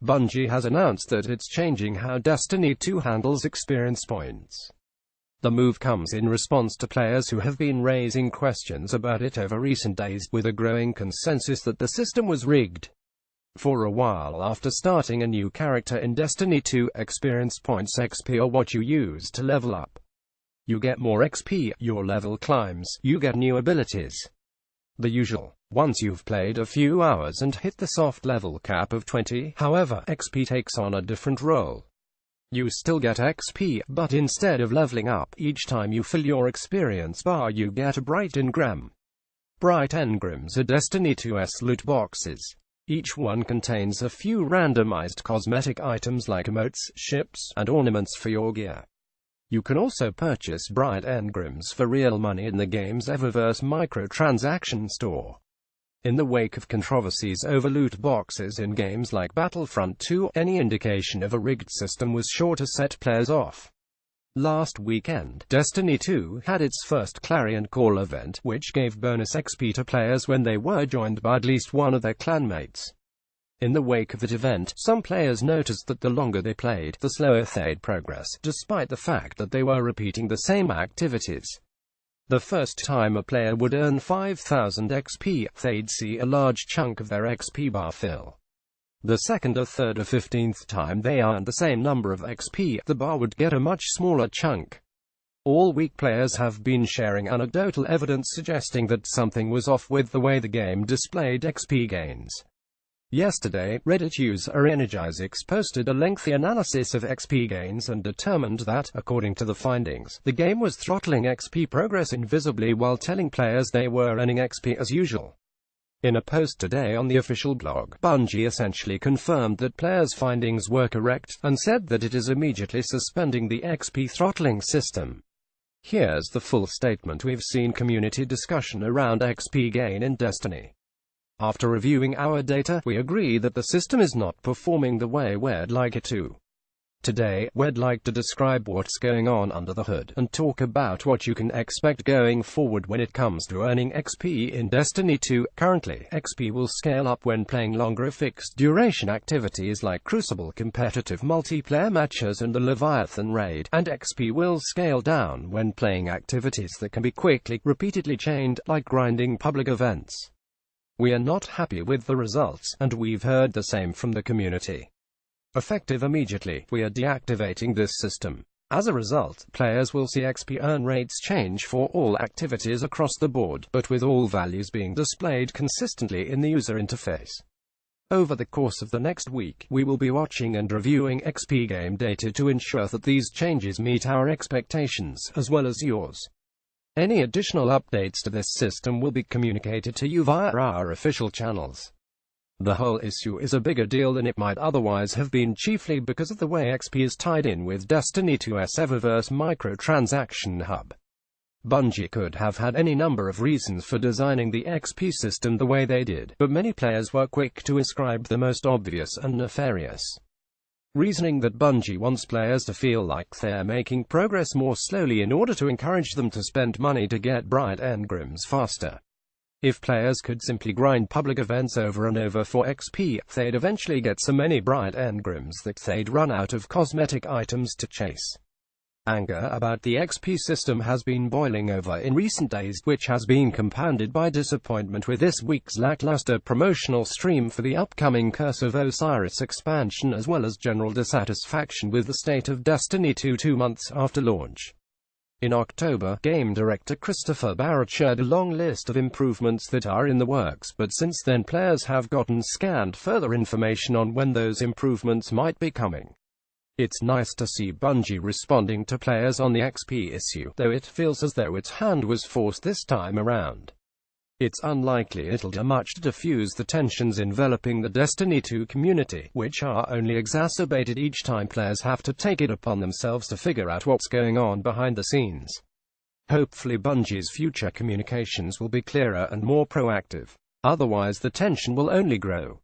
Bungie has announced that it's changing how Destiny 2 handles experience points. The move comes in response to players who have been raising questions about it over recent days, with a growing consensus that the system was rigged. For a while after starting a new character in Destiny 2, experience points (XP) are what you use to level up. You get more XP, your level climbs, you get new abilities. The usual. Once you've played a few hours and hit the soft level cap of 20, however, XP takes on a different role. You still get XP, but instead of leveling up each time you fill your experience bar, you get a bright engram. Bright engrams are Destiny 2's loot boxes. Each one contains a few randomized cosmetic items like emotes, ships, and ornaments for your gear. You can also purchase bright engrams for real money in the game's Eververse microtransaction store. In the wake of controversies over loot boxes in games like Battlefront 2, any indication of a rigged system was sure to set players off. Last weekend, Destiny 2 had its first Clarion Call event, which gave bonus XP to players when they were joined by at least one of their clanmates. In the wake of that event, some players noticed that the longer they played, the slower they'd progress, despite the fact that they were repeating the same activities. The first time a player would earn 5,000 XP, they'd see a large chunk of their XP bar fill. The second or third or 15th time they earned the same number of XP, the bar would get a much smaller chunk. All week players have been sharing anecdotal evidence suggesting that something was off with the way the game displayed XP gains. Yesterday, Reddit user Energizix posted a lengthy analysis of XP gains and determined that, according to the findings, the game was throttling XP progress invisibly while telling players they were earning XP as usual. In a post today on the official blog, Bungie essentially confirmed that players' findings were correct, and said that it is immediately suspending the XP throttling system. Here's the full statement. We've seen community discussion around XP gain in Destiny. After reviewing our data, we agree that the system is not performing the way we'd like it to. Today, we'd like to describe what's going on under the hood, and talk about what you can expect going forward when it comes to earning XP in Destiny 2. Currently, XP will scale up when playing longer fixed-duration activities like Crucible competitive multiplayer matches and the Leviathan raid, and XP will scale down when playing activities that can be quickly, repeatedly chained, like grinding public events. We are not happy with the results, and we've heard the same from the community. Effective immediately, we are deactivating this system. As a result, players will see XP earn rates change for all activities across the board, but with all values being displayed consistently in the user interface. Over the course of the next week, we will be watching and reviewing XP game data to ensure that these changes meet our expectations, as well as yours. Any additional updates to this system will be communicated to you via our official channels. The whole issue is a bigger deal than it might otherwise have been, chiefly because of the way XP is tied in with Destiny 2's Eververse microtransaction hub. Bungie could have had any number of reasons for designing the XP system the way they did, but many players were quick to ascribe the most obvious and nefarious reasoning that Bungie wants players to feel like they're making progress more slowly in order to encourage them to spend money to get bright engrams faster. If players could simply grind public events over and over for XP, they'd eventually get so many bright engrams that they'd run out of cosmetic items to chase. Anger about the XP system has been boiling over in recent days, which has been compounded by disappointment with this week's lackluster promotional stream for the upcoming Curse of Osiris expansion, as well as general dissatisfaction with the state of Destiny 2 2 months after launch. In October, game director Christopher Barrett shared a long list of improvements that are in the works, but since then players have gotten scanned further information on when those improvements might be coming. It's nice to see Bungie responding to players on the XP issue, though it feels as though its hand was forced this time around. It's unlikely it'll do much to diffuse the tensions enveloping the Destiny 2 community, which are only exacerbated each time players have to take it upon themselves to figure out what's going on behind the scenes. Hopefully Bungie's future communications will be clearer and more proactive. Otherwise the tension will only grow.